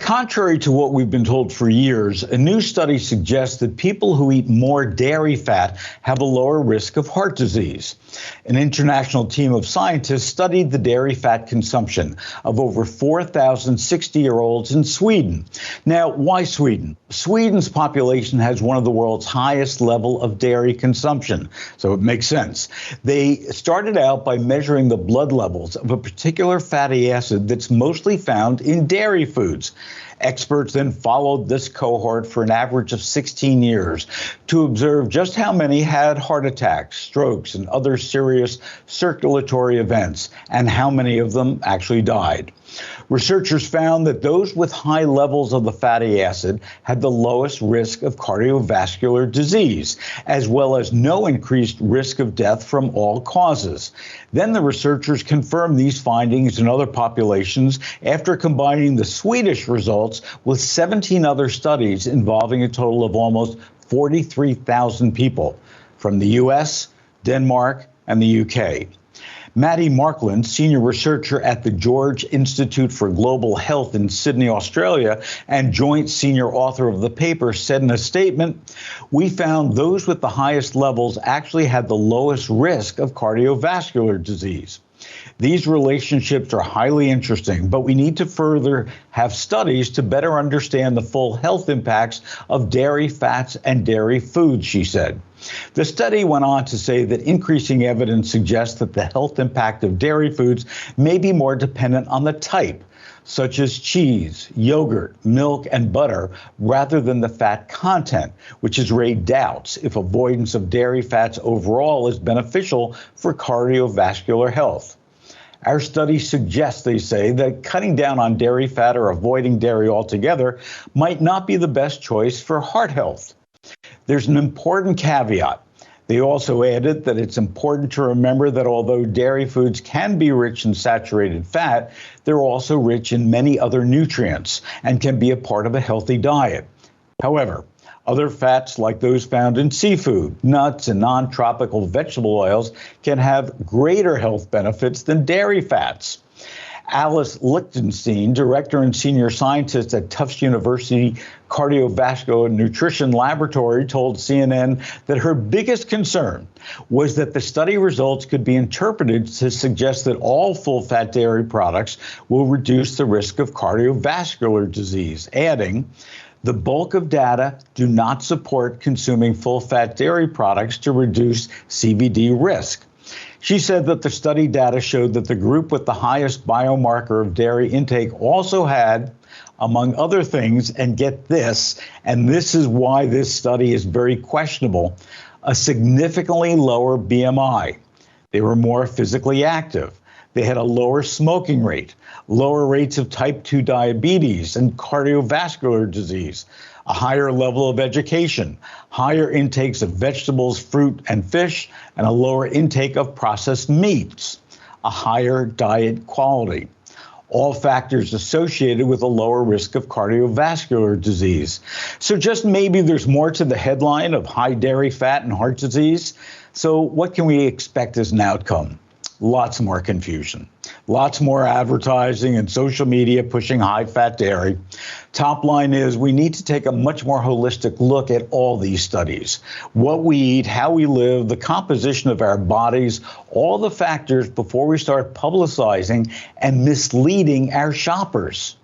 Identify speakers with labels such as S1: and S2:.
S1: Contrary to what we've been told for years, a new study suggests that people who eat more dairy fat have a lower risk of heart disease. An international team of scientists studied the dairy fat consumption of over 4,000 60-year-olds in Sweden. Now, why Sweden? Sweden's population has one of the world's highest level of dairy consumption, so it makes sense. They started out by measuring the blood levels of a particular fatty acid that's mostly found in dairy foods. Experts then followed this cohort for an average of 16 years to observe just how many had heart attacks, strokes, and other serious circulatory events, and how many of them actually died. Researchers found that those with high levels of the fatty acid had the lowest risk of cardiovascular disease, as well as no increased risk of death from all causes. Then the researchers confirmed these findings in other populations after combining the Swedish results with 17 other studies involving a total of almost 43,000 people from the US, Denmark, and the UK. Matti Marklund, senior researcher at the George Institute for Global Health in Sydney, Australia, and joint senior author of the paper, said in a statement, "We found those with the highest levels actually had the lowest risk of cardiovascular disease." These relationships are highly interesting, but we need to further have studies to better understand the full health impacts of dairy fats and dairy foods, she said. The study went on to say that increasing evidence suggests that the health impact of dairy foods may be more dependent on the type, such as cheese, yogurt, milk, and butter, rather than the fat content, which has raised doubts if avoidance of dairy fats overall is beneficial for cardiovascular health. Our study suggests, they say, that cutting down on dairy fat or avoiding dairy altogether might not be the best choice for heart health. There's an important caveat. They also added that it's important to remember that although dairy foods can be rich in saturated fat, they're also rich in many other nutrients and can be a part of a healthy diet. However, other fats like those found in seafood, nuts, and non-tropical vegetable oils can have greater health benefits than dairy fats. Alice Lichtenstein, director and senior scientist at Tufts University Cardiovascular Nutrition Laboratory, told CNN that her biggest concern was that the study results could be interpreted to suggest that all full-fat dairy products will reduce the risk of cardiovascular disease, adding, "The bulk of data do not support consuming full-fat dairy products to reduce CVD risk." She said that the study data showed that the group with the highest biomarker of dairy intake also had, among other things, and get this, and this is why this study is very questionable, a significantly lower BMI. They were more physically active. They had a lower smoking rate, lower rates of type 2 diabetes and cardiovascular disease, a higher level of education, higher intakes of vegetables, fruit, and fish, and a lower intake of processed meats, a higher diet quality. All factors associated with a lower risk of cardiovascular disease. So just maybe there's more to the headline of high dairy fat and heart disease. So what can we expect as an outcome? Lots more confusion, lots more advertising and social media pushing high-fat dairy. Top line is we need to take a much more holistic look at all these studies. What we eat, how we live, the composition of our bodies, all the factors before we start publicizing and misleading our shoppers.